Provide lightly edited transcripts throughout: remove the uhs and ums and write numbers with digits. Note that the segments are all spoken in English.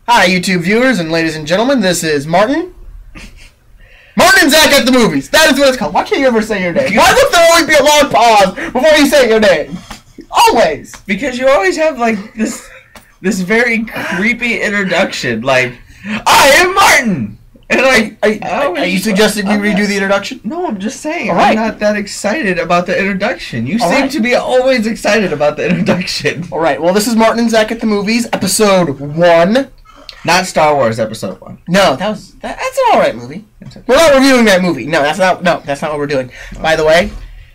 Hi, YouTube viewers and ladies and gentlemen. This is Martin. Martin and Zach at the movies. That is what it's called. Why can't you ever say your name? Why must there always be a long pause before you say your name? Always. Because you always have like this very creepy introduction. Like, I am Martin. And like, are you suggesting we redo the introduction? No, I'm just saying. Right. I'm not that excited about the introduction. You seem right. to be always excited about the introduction. All right. Well, this is Martin and Zach at the movies, episode 1. Not Star Wars episode 1. No, that's an all right movie. We're not reviewing that movie. No, that's not what we're doing. By the way,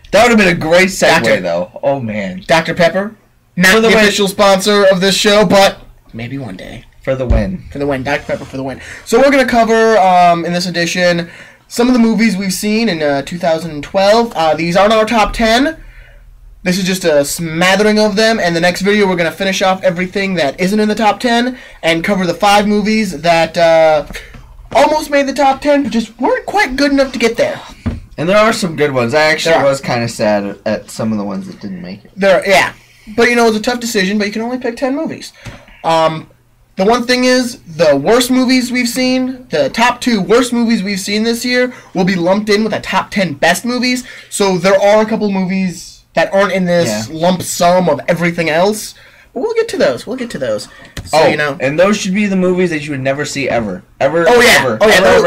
that would have been a great segue, though. Oh man, Dr. Pepper, not the official sponsor of this show, but maybe one day. For the win. For the win. Dr. Pepper for the win. So we're going to cover, in this edition, some of the movies we've seen in 2012. These aren't our top 10. This is just a smattering of them. And the next video, we're going to finish off everything that isn't in the top 10 and cover the 5 movies that almost made the top 10, but just weren't quite good enough to get there. And there are some good ones. I actually was kind of sad at some of the ones that didn't make it. Yeah. But, you know, it was a tough decision, but you can only pick 10 movies. The one thing is, the worst movies we've seen, the top 2 worst movies we've seen this year, will be lumped in with the top 10 best movies. So there are a couple movies that aren't in this lump sum of everything else. But we'll get to those. So, you know. And those should be the movies that you would never see ever. Ever. Oh, yeah. Ever,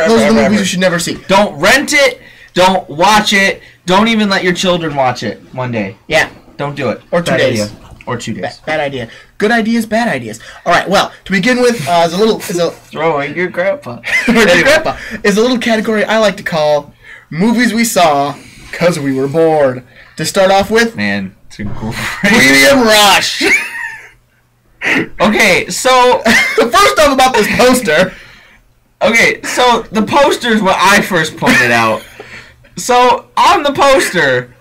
Those are the movies you should never see. Don't rent it. Don't watch it. Don't even let your children watch it one day. Yeah. Don't do it. Or 2 days. Or 2 days. Bad idea. Good ideas, bad ideas. All right. Well, to begin with, throwing your grandpa. Your grandpa is a little category I like to call movies we saw because we were bored. To start off with, man, it's a great Premium Rush. Okay, so the first stuff about this poster. Okay, so the poster is what I first pointed out. So on the poster,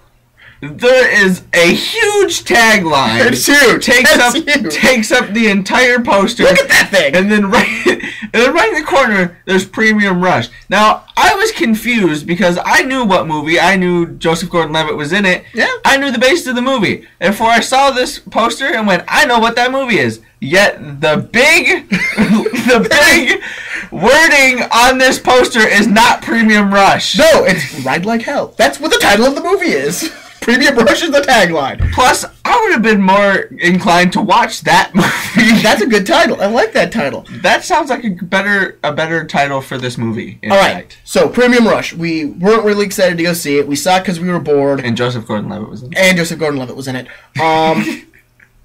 there is a huge tagline. It's huge. Takes up the entire poster. Look at that thing. And then right in the corner, there's Premium Rush. Now, I was confused because I knew what movie. I knew Joseph Gordon-Levitt was in it. Yeah. I knew the base of the movie. Therefore, I saw this poster and went, I know what that movie is. Yet the big wording on this poster is not Premium Rush. No, it's Ride Like Hell. That's what the title of the movie is. Premium Rush is the tagline. Plus, I would have been more inclined to watch that movie. That's a good title. I like that title. That sounds like a better title for this movie. All right. So, Premium Rush. We weren't really excited to go see it. We saw it because we were bored. And Joseph Gordon-Levitt was in it.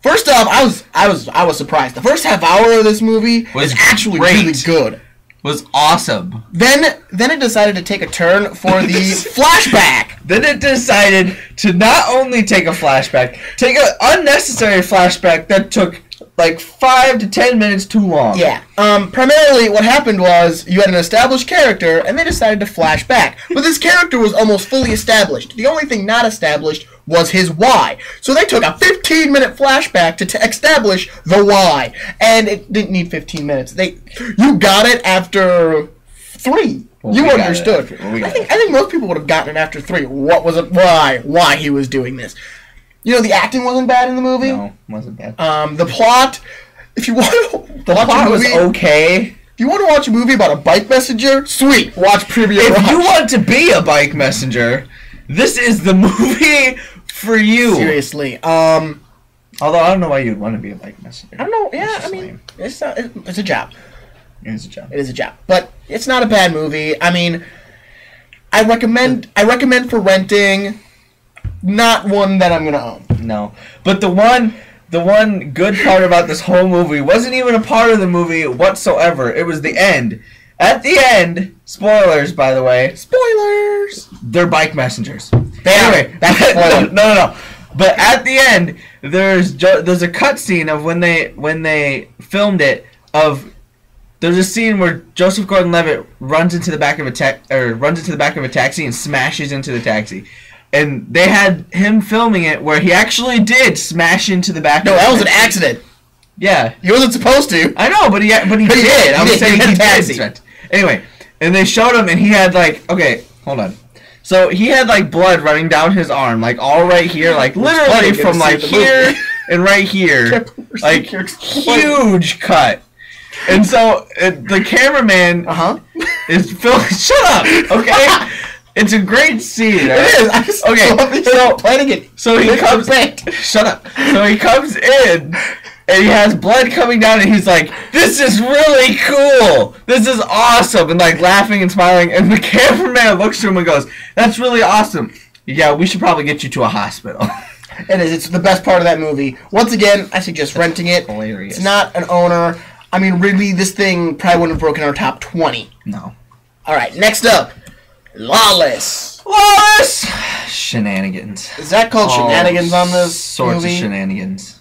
First off, I was surprised. The first half hour of this movie was actually really good. Was awesome. Then it decided to take a turn for the flashback. Then it decided to not only take a flashback, take an unnecessary flashback that took like 5 to 10 minutes too long. Yeah. Primarily what happened was you had an established character and they decided to flash back. But this character was almost fully established. The only thing not established was his why. So they took a 15-minute flashback to establish the why. And it didn't need 15 minutes. You got it after 3. Well, you understood. I think most people would have gotten it after 3. What was it? Why he was doing this? You know, the acting wasn't bad in the movie. No, it wasn't bad. The plot, if you want to watch a movie, was okay. If you want to watch a movie about a bike messenger, sweet, watch Premium Rush. If you want to be a bike messenger, this is the movie for you. Seriously. Although I don't know why you'd want to be a bike messenger. I don't know. Yeah, I mean, it's a job. It is a job. It is a job. But it's not a bad movie. I mean, I recommend for renting. Not one that I'm gonna own. No, but the one good part about this whole movie wasn't even a part of the movie whatsoever. It was the end. At the end, spoilers by the way. Spoilers. They're bike messengers. Anyway, that's a spoiler. No. But at the end, there's a cutscene of when they filmed it. There's a scene where Joseph Gordon-Levitt runs into the back of a taxi and smashes into the taxi. And they had him filming it where he actually did smash into the back. No, that was an accident. Yeah, he wasn't supposed to. I know, but he did. I was saying he did. Anyway, and they showed him, and he had okay, hold on. So he had blood running down his arm, all right here, literally from here and right here, huge cut. And so the cameraman is filming. Shut up, okay? It's a great scene. Right? It is. I just love planning it. So he comes. Shut up. So he comes in. And he has blood coming down, and he's like, "This is really cool. This is awesome," and like laughing and smiling. And the cameraman looks to him and goes, "That's really awesome. Yeah, we should probably get you to a hospital." It is. It's the best part of that movie. Once again, I suggest renting it. Hilarious. It's not an owner. I mean, really, this thing probably wouldn't have broken our top 20. No. All right, next up, Lawless. Lawless. Shenanigans. Is that called shenanigans on this sorts movie? of shenanigans.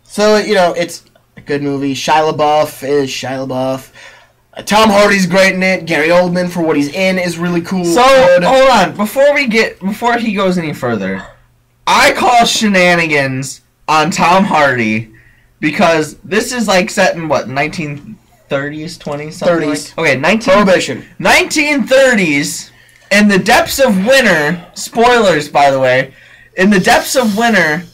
So, you know, it's a good movie. Shia LaBeouf is Shia LaBeouf. Tom Hardy's great in it. Gary Oldman, for what he's in, is really cool. So, hold on. Before he goes any further, I call shenanigans on Tom Hardy because this is like set in, what, 1930s, 20s? 30s. Like? Okay, Prohibition. 1930s, in the depths of winter, spoilers, by the way, in the depths of winter,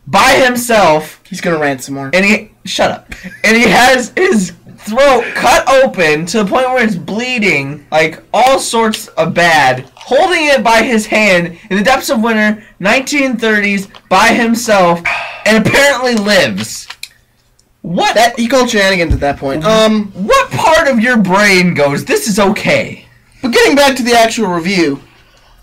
by himself. He's gonna rant some more. And shut up. And he has his throat cut open to the point where it's bleeding, like all sorts of bad, holding it by his hand in the depths of winter, 1930s, by himself, and apparently lives. What? He called shenanigans at that point. What part of your brain goes, this is okay? But getting back to the actual review,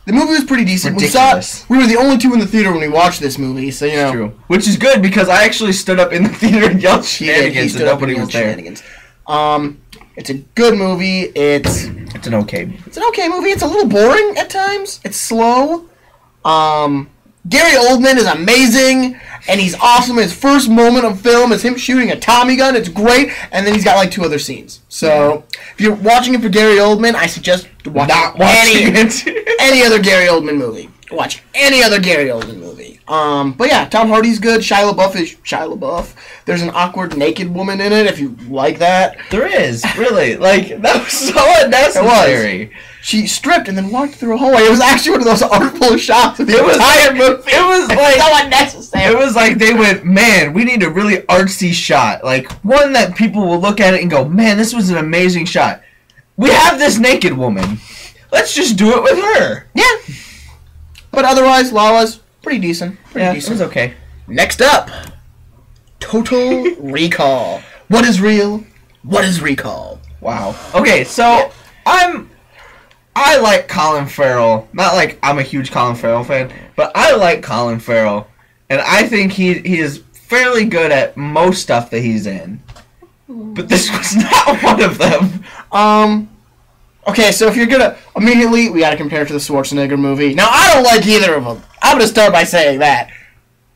the movie was pretty decent. Ridiculous. We were the only two in the theater when we watched this movie, so, you know. True. Which is good, because I actually stood up in the theater and yelled shenanigans and nobody was there. It's a good movie. It's an okay movie. It's an okay movie. It's a little boring at times. It's slow. Gary Oldman is amazing, and he's awesome. His first moment of film is him shooting a Tommy gun. It's great, and then he's got like 2 other scenes. So, if you're watching it for Gary Oldman, I suggest watching any other Gary Oldman movie. Watch any other Gary Oldman movie. But yeah, Tom Hardy's good. Shia LaBeouf is Shia LaBeouf. There's an awkward naked woman in it, if you like that. There is, really. Like, that was so unnecessary. It was. She stripped and then walked through a hallway. It was actually one of those artful shots of the entire movie. It was like so unnecessary. It was like they went, man, we need a really artsy shot. Like, one that people will look at it and go, man, this was an amazing shot. We have this naked woman. Let's just do it with her. Yeah. But otherwise, Lawless, pretty decent. Pretty decent. It was okay. Next up, Total Recall. What is real? What is recall? Wow. Okay, so I like Colin Farrell. Not like I'm a huge Colin Farrell fan, but I like Colin Farrell, and I think he is fairly good at most stuff that he's in. But this was not one of them. Okay, so if you're gonna immediately, we gotta compare it to the Schwarzenegger movie. Now, I don't like either of them. I'm gonna start by saying that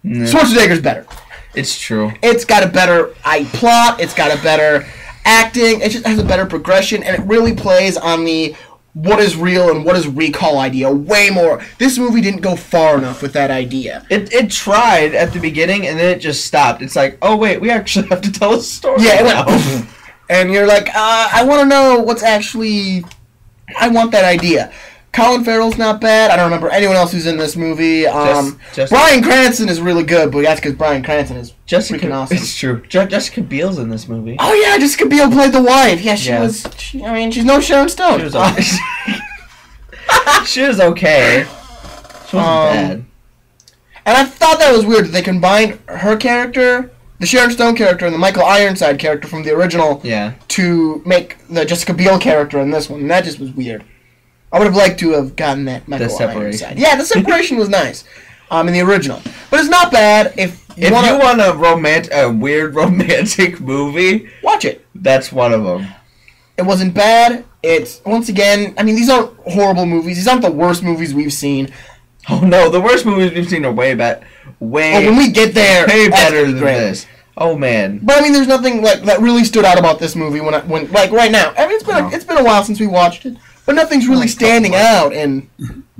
Schwarzenegger's better. It's true. It's got a better plot. It's got a better acting. It just has a better progression, and it really plays on the what is real and what is recall idea way more. This movie didn't go far enough with that idea. It tried at the beginning, and then it just stopped. It's like, oh wait, we actually have to tell a story. Yeah, it went oof. And you're like, I want to know what's actually. I want that idea. Colin Farrell's not bad. I don't remember anyone else who's in this movie. Bryan Cranston is really good, but that's because Bryan Cranston is freaking awesome. It's true. Jessica Biel's in this movie. Oh yeah, Jessica Biel played the wife. Yeah, she was. I mean, she's no Sharon Stone. She was okay. She was okay. She wasn't bad. And I thought that was weird that they combined her character, the Sharon Stone character, and the Michael Ironside character from the original to make the Jessica Biel character in this one. And that just was weird. I would have liked to have gotten that Michael Ironside. Yeah, the separation was nice in the original. But it's not bad. If you want a weird romantic movie, watch it. That's one of them. It wasn't bad. It's, once again, I mean, these aren't horrible movies. These aren't the worst movies we've seen. Oh no, the worst movies we've seen are way better. When we get there, way better than this. Oh man. But I mean, there's nothing like that really stood out about this movie when like right now. I mean, it's been a while since we watched it, but nothing's really standing out and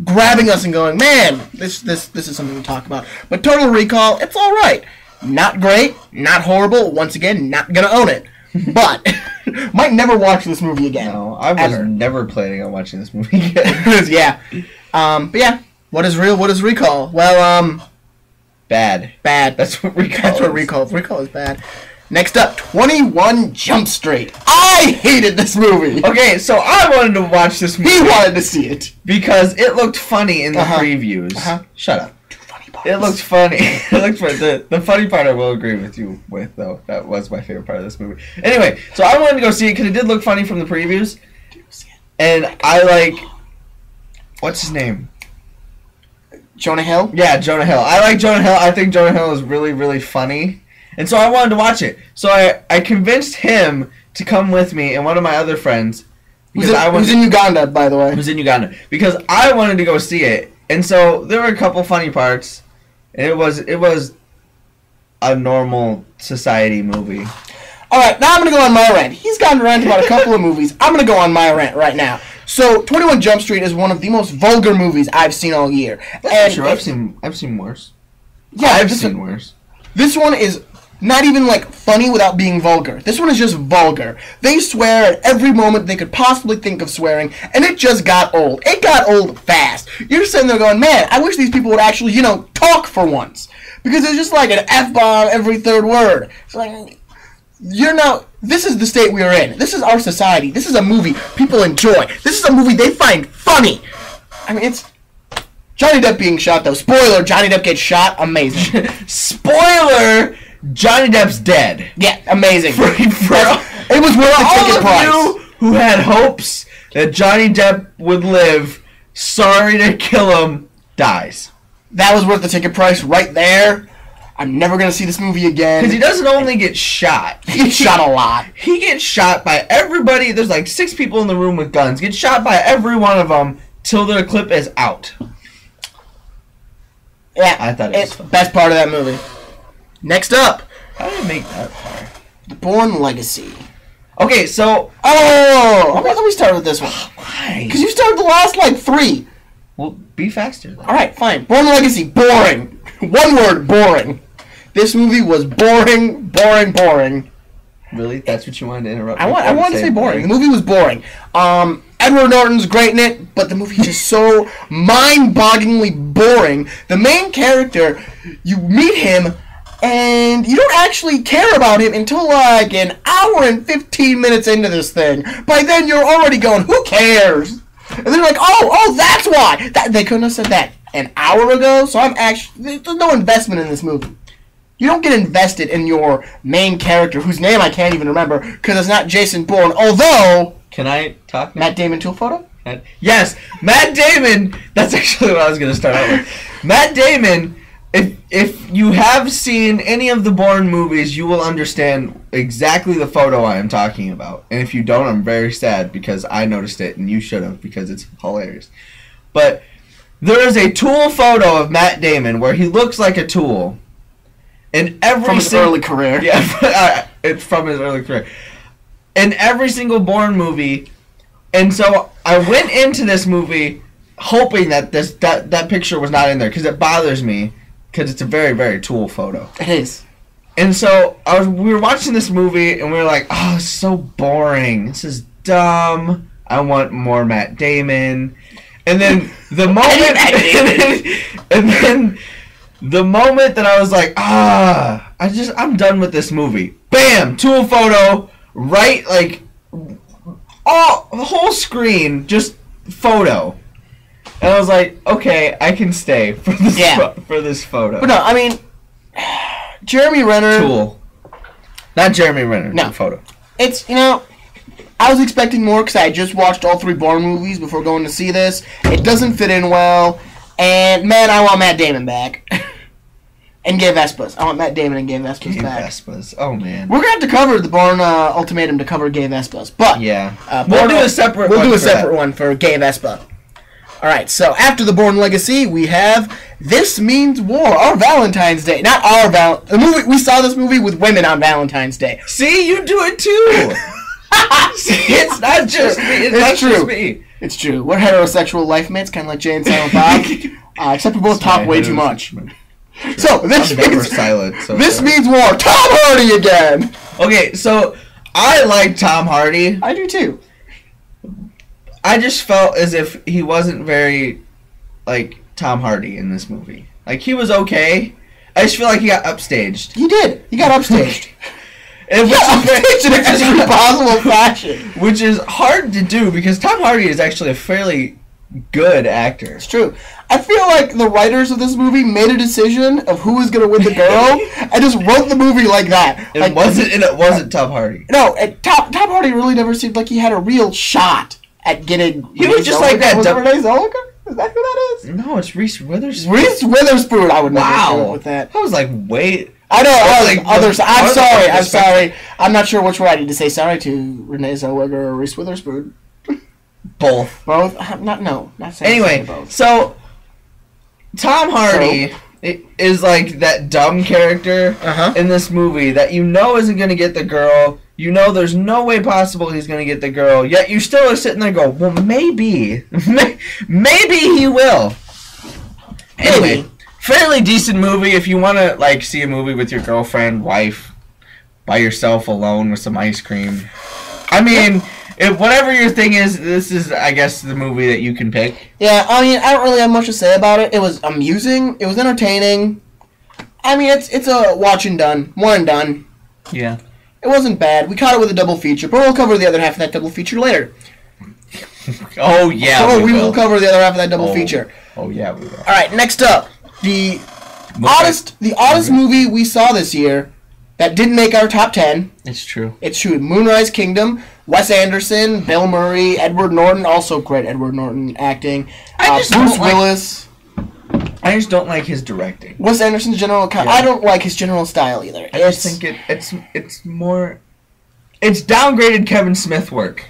grabbing us and going, man, this is something to talk about. But Total Recall, it's all right. Not great, not horrible. Once again, not gonna own it, but might never watch this movie again. No, I was never planning on watching this movie again. Yeah. But yeah. What is real? What is recall? Well, bad. Bad. That's what recall. That's what recall. Recall is bad. Next up, 21 Jump Street. I hated this movie. Okay, so I wanted to watch this movie. He wanted to see it. Because it looked funny in the previews. Shut up. It looked funny. It looked funny. The funny part I will agree with you with, though. That was my favorite part of this movie. Anyway, so I wanted to go see it because it did look funny from the previews. And I like... What's his name? Jonah Hill? Yeah, Jonah Hill. I like Jonah Hill. I think Jonah Hill is really, really funny. And so I wanted to watch it. So I convinced him to come with me and one of my other friends. Who's in Uganda, by the way. Who's in Uganda. Because I wanted to go see it. And so there were a couple funny parts. And it was a normal society movie. Alright, now I'm going to go on my rant. He's gotten around about a couple of movies. I'm going to go on my rant right now. So, 21 Jump Street is one of the most vulgar movies I've seen all year. That's true. I've seen worse. Yeah, I've seen worse. This one is not even, like, funny without being vulgar. This one is just vulgar. They swear at every moment they could possibly think of swearing, and it just got old. It got old fast. You're just sitting there going, man, I wish these people would actually, talk for once. Because it's just like an F-bomb every third word. It's like, this is the state we are in. This is our society. This is a movie people enjoy. This is a movie they find funny. I mean, it's... Johnny Depp being shot, though. Spoiler, Johnny Depp gets shot. Amazing. Spoiler... Johnny Depp's dead. Yeah, amazing. It was worth the ticket price. All of you who had hopes that Johnny Depp would live, sorry to kill him, dies. That was worth the ticket price right there. I'm never going to see this movie again. Because he doesn't only get shot. He gets shot a lot. He gets shot by everybody. There's like 6 people in the room with guns. Gets shot by every one of them till their clip is out. Yeah, I thought it was fun. Best part of that movie. Next up. How did it make that far? The Bourne Legacy. Okay, so... Oh! Let me start with this one. Why? Because you started the last, 3. Well, be faster, then. Alright, fine. Bourne Legacy, boring. One word, boring. This movie was boring, boring, boring. Really? That's what you wanted to interrupt? I wanted to say boring. The movie was boring. Edward Norton's great in it, but the movie is just so mind-bogglingly boring. The main character, you meet him... And you don't actually care about him until like an hour and 15 minutes into this thing. By then you're already going, who cares? And they're like, oh, that's why. They couldn't have said that an hour ago. So there's no investment in this movie. You don't get invested in your main character, whose name I can't even remember, because it's not Jason Bourne. Although, can I talk now? Matt Damon to a photo? Yes, Matt Damon. That's actually what I was going to start out with. Matt Damon. If you have seen any of the Bourne movies, you will understand exactly the photo I am talking about. And if you don't, I'm very sad because I noticed it and you should have because it's hilarious. But there is a Tool photo of Matt Damon where he looks like a Tool. And from his early career. Yeah, it's from his early career. In every single Bourne movie. And so I went into this movie hoping that that picture was not in there because it bothers me. Because it's a very, very Tool photo. It is. And so we were watching this movie, and we were like, oh, it's so boring. This is dumb. I want more Matt Damon. And then the moment... and then the moment that I was like, I'm done with this movie. Bam! Tool photo. Right, like... the whole screen, just photo. And I was like, okay, I can stay for this photo. But no, I mean, Jeremy Renner... Tool. Not Jeremy Renner. No. Photo. It's, I was expecting more because I just watched all 3 Bourne movies before going to see this. It doesn't fit in well. And, man, I want Matt Damon back. And Gay Vespas. I want Matt Damon and Gay Vespas back. Gay Vespas. Oh, man. We're going to have to cover the Bourne Ultimatum to cover Gay Vespas. But... Yeah. We'll do a separate one for Gay Vespa. Alright, so after the Bourne Legacy, we have This Means War, our Valentine's Day. Not our the movie. We saw this movie with women on Valentine's Day. See, you do it too. See, it's not just me. It's true. Just me. It's true. We're heterosexual life mates, kind of like Jay and Silent Bob. Except we both talk way too much. So, this means war. Tom Hardy again. Okay, so I like Tom Hardy. I do too. I just felt as if he wasn't very, Tom Hardy in this movie. Like, he was okay. I just feel like he got upstaged. He did. He got upstaged. upstage in every possible fashion. Which is hard to do because Tom Hardy is actually a fairly good actor. It's true. I feel like the writers of this movie made a decision of who was going to win the girl and just wrote the movie like that. It wasn't Tom Hardy. No, Tom Hardy really never seemed like he had a real shot at getting. He was just like that. Was it Renee Zellweger? Is that who that is? No, it's Reese Witherspoon. Reese Witherspoon. I would never go with that. I was like, wait. I know. I'm sorry. I'm not sure which one I need to say sorry to, Renee Zellweger or Reese Witherspoon. Both. Both? Not saying anyway, both. So Tom Hardy is like that dumb character in this movie that you know isn't going to get the girl. You know there's no way possible he's going to get the girl. Yet you still are sitting there going, well, maybe. Maybe he will. Anyway, fairly decent movie if you want to like see a movie with your girlfriend, wife, by yourself alone with some ice cream. I mean... If whatever your thing is, this is, I guess, the movie that you can pick. Yeah, I mean, I don't really have much to say about it. It was amusing. It was entertaining. I mean, it's a watch and done. One and done. Yeah. It wasn't bad. We caught it with a double feature, but we'll cover the other half of that double feature later. Oh, yeah, so we will cover the other half of that double feature. Oh, yeah, we will. All right, next up. The oddest movie we saw this year that didn't make our top 10. It's true. It's true. Moonrise Kingdom. Wes Anderson, Bill Murray, Edward Norton, also great Edward Norton acting. Bruce Willis. I just don't like his directing. Wes Anderson's general. I don't like his general style either. I just think it's more. It's downgraded Kevin Smith work.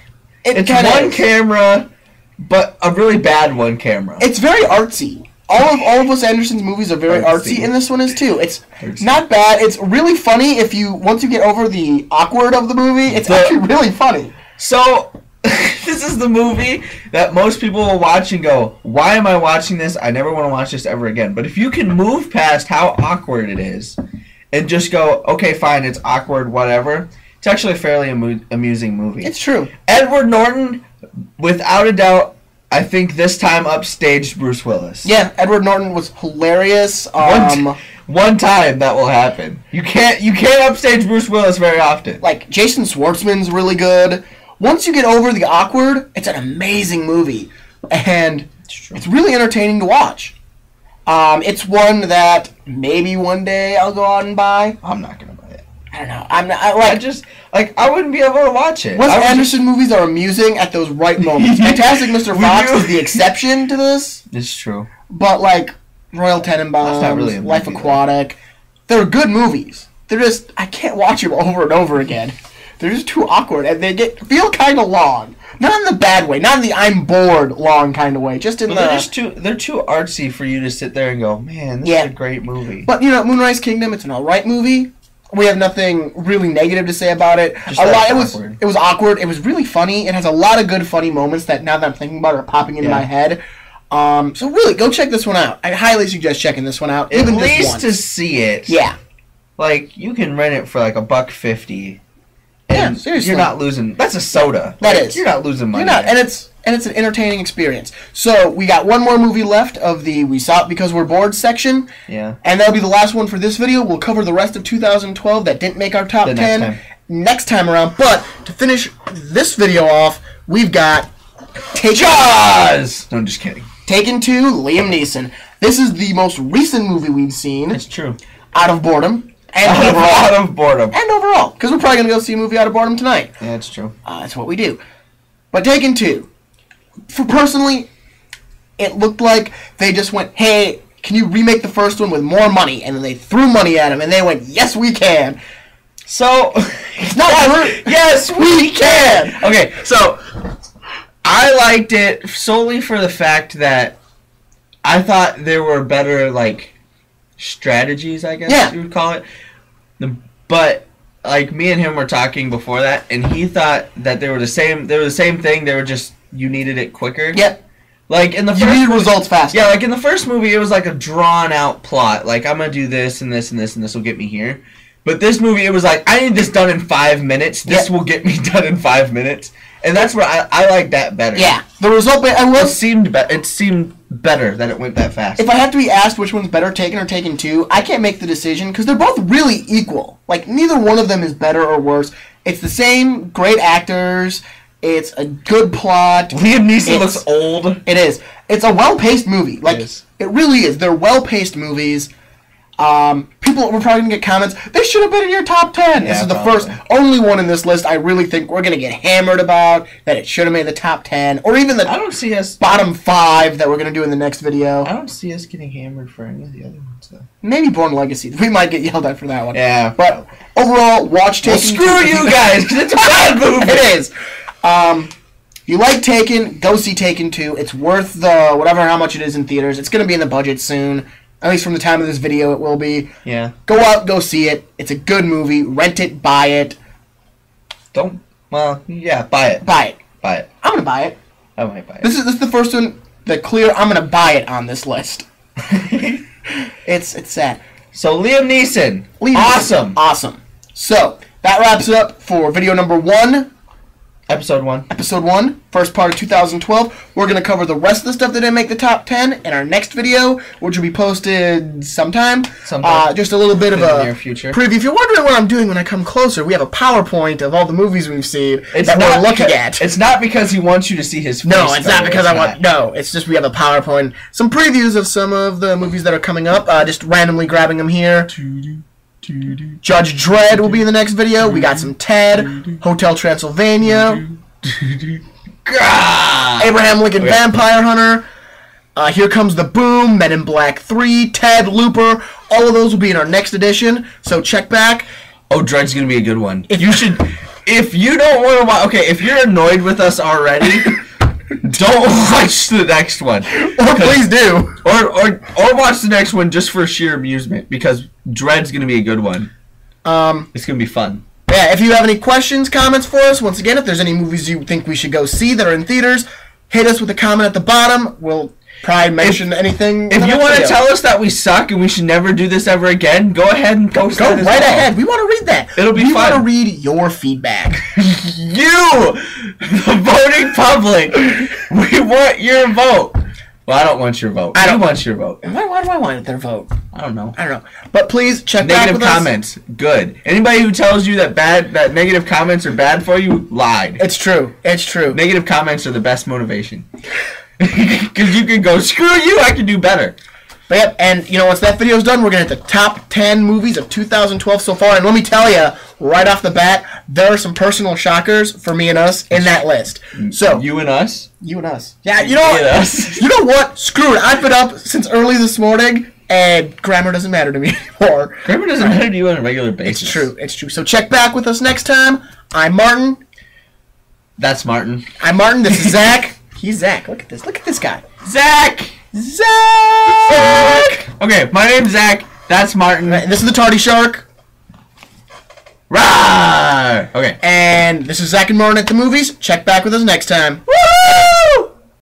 It's one camera, but a really bad one camera. It's very artsy. All of Wes Anderson's movies are very artsy, and this one is too. It's not bad. It's really funny once you get over the awkward of the movie. It's actually really funny. So, this is the movie that most people will watch and go, why am I watching this? I never want to watch this ever again. But if you can move past how awkward it is and just go, okay, fine, it's awkward, whatever, it's actually a fairly amusing movie. It's true. Edward Norton, without a doubt, I think this time upstaged Bruce Willis. Yeah, Edward Norton was hilarious. One time that will happen. You can't upstage Bruce Willis very often. Like Jason Schwartzman's really good. Once you get over the awkward, it's an amazing movie, and it's really entertaining to watch. It's one that maybe one day I'll go out and buy. I'm not gonna buy it. I don't know. I wouldn't be able to watch it. Wes Anderson movies are amusing at those right moments. Fantastic Mr. Fox is the exception to this. It's true. But like Royal Tenenbaums, Life Aquatic, they're good movies. They're just I can't watch them over and over again. They're just too awkward and they feel kind of long. Not in the bad way, not in the I'm bored long kind of way. Just in they're too artsy for you to sit there and go, man, this is a great movie. But Moonrise Kingdom, it's an alright movie. We have nothing really negative to say about it. It was awkward. It was really funny. It has a lot of good funny moments that now that I'm thinking about it are popping into my head. So really, go check this one out. I highly suggest checking this one out. At least to see it. Yeah. Like, you can rent it for like $1.50. Yeah, seriously. You're not losing. That's a soda. That is. You're not losing money. You're not, and it's an entertaining experience. So we got one more movie left of the We Saw It Because We're Bored section. Yeah. And that'll be the last one for this video. We'll cover the rest of 2012 that didn't make our top 10 next time around. But to finish this video off, we've got Jaws! No, I'm just kidding. Taken 2, Liam Neeson. This is the most recent movie we've seen. It's true. Out of boredom. Out of boredom. And overall. Because we're probably going to go see a movie out of boredom tonight. Yeah, that's true. That's what we do. But Taken 2. Personally, it looked like they just went, hey, can you remake the first one with more money? And then they threw money at him, and they went, yes, we can. So, it's not true. Yes, we can. Okay, so I liked it solely for the fact that I thought there were better, like, strategies, I guess you would call it. But like me and him were talking before that, and he thought that they were the same. They were the same thing. They were just you needed it quicker. Yep. Like in the you needed results faster. Yeah, like in the first movie, it was like a drawn out plot. Like I'm gonna do this and this and this and this will get me here. But this movie, it was like I need this done in 5 minutes. This will get me done in 5 minutes, and that's where I like that better. Yeah. The result it seemed better. It seemed better that it went that fast. If I have to be asked which one's better, Taken or Taken 2, I can't make the decision because they're both really equal. Like, neither one of them is better or worse. It's the same great actors. It's a good plot. Liam Neeson looks old. It is. It's a well-paced movie. Like, it really is. They're well-paced movies. People were probably going to get comments, they should have been in your top 10. Yeah, this is the only one in this list I really think we're going to get hammered about, that it should have made the top 10, or even the I don't see us bottom 5 that we're going to do in the next video. I don't see us getting hammered for any of the other ones, though. Maybe Bourne Legacy. We might get yelled at for that one. Yeah. But overall, watch Taken. Well, screw you guys, because it's a bad movie. It is. If you like Taken, go see Taken 2. It's worth the how much it is in theaters. It's going to be in the budget soon. At least from the time of this video, it will be. Yeah. Go out, go see it. It's a good movie. Rent it, buy it. Buy it. Buy it. Buy it. I'm going to buy it. I might buy it. This is the first one, the clear, I'm going to buy it on this list. It's sad. So, Liam Neeson. Awesome. Awesome. So, that wraps it up for video number 1. Episode 1. Episode 1, first part of 2012. We're going to cover the rest of the stuff that didn't make the top 10 in our next video, which will be posted sometime. Just a little bit of a near future preview. If you're wondering what I'm doing when I come closer, we have a PowerPoint of all the movies we've seen that we're looking at. It's not because he wants you to see his face. No, it's not because I want... No, it's just we have a PowerPoint. Some previews of some of the movies that are coming up. Just randomly grabbing them here. Judge Dredd will be in the next video. We got some Ted, Hotel Transylvania, Abraham Lincoln Vampire Hunter, Here Comes the Boom, Men in Black 3, Ted, Looper. All of those will be in our next edition, so check back. Oh, Dredd's going to be a good one. If you don't want to watch... Okay, if you're annoyed with us already... Don't watch the next one. Or please do. Or watch the next one just for sheer amusement, because Dredd's going to be a good one. It's going to be fun. Yeah, if you have any questions, comments for us, once again, if there's any movies you think we should go see that are in theaters, hit us with a comment at the bottom. We'll probably mention anything. If you want to tell us that we suck and we should never do this ever again, go ahead and post that as well. Go right ahead. We want to read that. It'll be fun. We want to read your feedback. You, the voting public, we want your vote. Well, I don't want your vote. I want your vote. Why do I want their vote? I don't know. But please check back with us. Negative comments, good. Anybody who tells you that negative comments are bad for you, lied. It's true. It's true. Negative comments are the best motivation. Because you can go, screw you, I can do better. But yep, and once that video's done, we're going to hit the top 10 movies of 2012 so far. And let me tell you, right off the bat, there are some personal shockers for me and us in that list. So You and us? You and us. Yeah, you know what? You know what? Screw it. I've been up since early this morning, and grammar doesn't matter to me anymore. Grammar doesn't matter to you on a regular basis. It's true. It's true. So check back with us next time. I'm Martin. That's Martin. I'm Martin. This is Zach. He's Zach. Look at this. Look at this guy. Zach! Okay, my name's Zach. That's Martin. And this is the Tardy Shark. Rawr! Okay. And this is Zach and Martin at the movies. Check back with us next time. Woo!